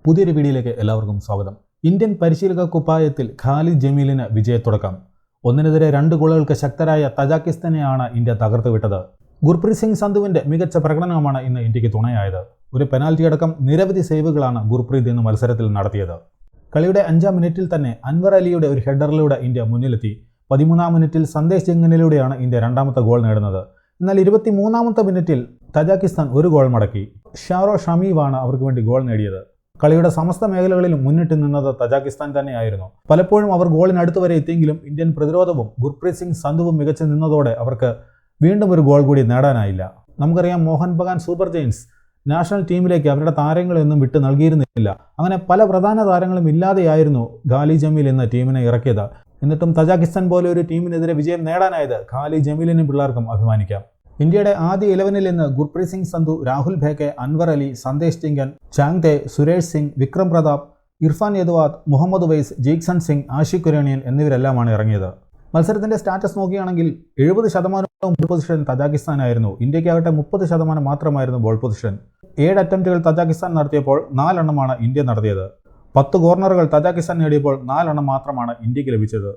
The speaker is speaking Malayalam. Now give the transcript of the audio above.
പുതിയൊരു വീഡിയോയിലേക്ക് എല്ലാവർക്കും സ്വാഗതം. ഇന്ത്യൻ പരിശീലക കുപ്പായത്തിൽ ഖാലിദ് ജമീലിന് വിജയത്തുടക്കം. ഒന്നിനെതിരെ 2 ഗോളുകൾക്ക് ശക്തരായ തജാക്കിസ്ഥാനെയാണ് ഇന്ത്യ തകർത്തുവിട്ടത്. ഗുർപ്രീത് സിംഗ് സന്ധുവിന്റെ മികച്ച പ്രകടനമാണ് ഇന്ന് ഇന്ത്യക്ക് തുണയായത്. ഒരു പെനാൽറ്റി അടക്കം നിരവധി സേവുകളാണ് ഗുർപ്രീത് ഇന്ന് മത്സരത്തിൽ നടത്തിയത്. കളിയുടെ 5-ാം മിനിറ്റിൽ തന്നെ അൻവർ അലിയുടെ ഒരു ഹെഡറിലൂടെ ഇന്ത്യ മുന്നിലെത്തി. 13-ാം മിനിറ്റിൽ സന്ദേശ് ജംഗനിലൂടെയാണ് ഇന്ത്യ രണ്ടാമത്തെ ഗോൾ നേടുന്നത്. എന്നാൽ 23-ാമത്തെ മിനിറ്റിൽ തജാക്കിസ്ഥാൻ ഒരു ഗോൾ മടക്കി. ഷാറോ ഷമീവാണ് അവർക്ക് വേണ്ടി ഗോൾ നേടിയത്. കളിയുടെ സമസ്ത മേഖലകളിലും മുന്നിട്ട് നിന്നത് തജാക്കിസ്ഥാൻ തന്നെയായിരുന്നു. പലപ്പോഴും അവർ ഗോളിനടുത്ത് വരെ എത്തിയെങ്കിലും ഇന്ത്യൻ പ്രതിരോധവും ഗുർപ്രീത് സിംഗ് സന്ധുവും മികച്ചു നിന്നതോടെ അവർക്ക് വീണ്ടും ഒരു ഗോൾ കൂടി നേടാനായില്ല. നമുക്കറിയാം, Mohun Bagan super giants national ടീമിലേക്ക് അവരുടെ താരങ്ങളെയൊന്നും വിട്ട് നൽകിയിരുന്നില്ല. അങ്ങനെ പല പ്രധാന താരങ്ങളും ഇല്ലാതെയായിരുന്നു ഖാലിദ് ജമീൽ എന്ന ടീമിനെ ഇറക്കിയത്. എന്നിട്ടും തജാക്കിസ്ഥാൻ പോലെ ഒരു ടീമിനെതിരെ വിജയം നേടാനായത് ഖാലിദ് ജമീലിനും പിള്ളേർക്കും അഭിമാനിക്കാം. ഇന്ത്യയുടെ ആദ്യ 11-ൽ ഇന്ന് ഗുർപ്രീത് സിംഗ് സന്ധു, രാഹുൽ ഭേക്കെ, അൻവർ അലി, സന്ദേശ് ജിങ്കൻ, ചാങ്തെ, സുരേഷ് സിംഗ്, വിക്രം പ്രതാപ്, ഇർഫാൻ യദുവാദ്, മുഹമ്മദ് വൈസ്, ജീക്സൺ സിംഗ്, ആഷിഖ് കുരേണിയൻ എന്നിവരെല്ലാമാണ് ഇറങ്ങിയത്. മത്സരത്തിന്റെ സ്റ്റാറ്റസ് നോക്കുകയാണെങ്കിൽ 70% ബോൾ പൊസിഷൻ തജാക്കിസ്ഥാനായിരുന്നു. ഇന്ത്യക്കാകട്ടെ 30% മാത്രമായിരുന്നു ബോൾ പൊസിഷൻ. 7 അറ്റംപ്റ്റുകൾ തജാക്കിസ്ഥാൻ നടത്തിയപ്പോൾ 4 എണ്ണമാണ് ഇന്ത്യ നടത്തിയത്. 10 കോർണറുകൾ തജാക്കിസ്ഥാൻ നേടിയപ്പോൾ 4 എണ്ണം മാത്രമാണ് ഇന്ത്യക്ക് ലഭിച്ചത്.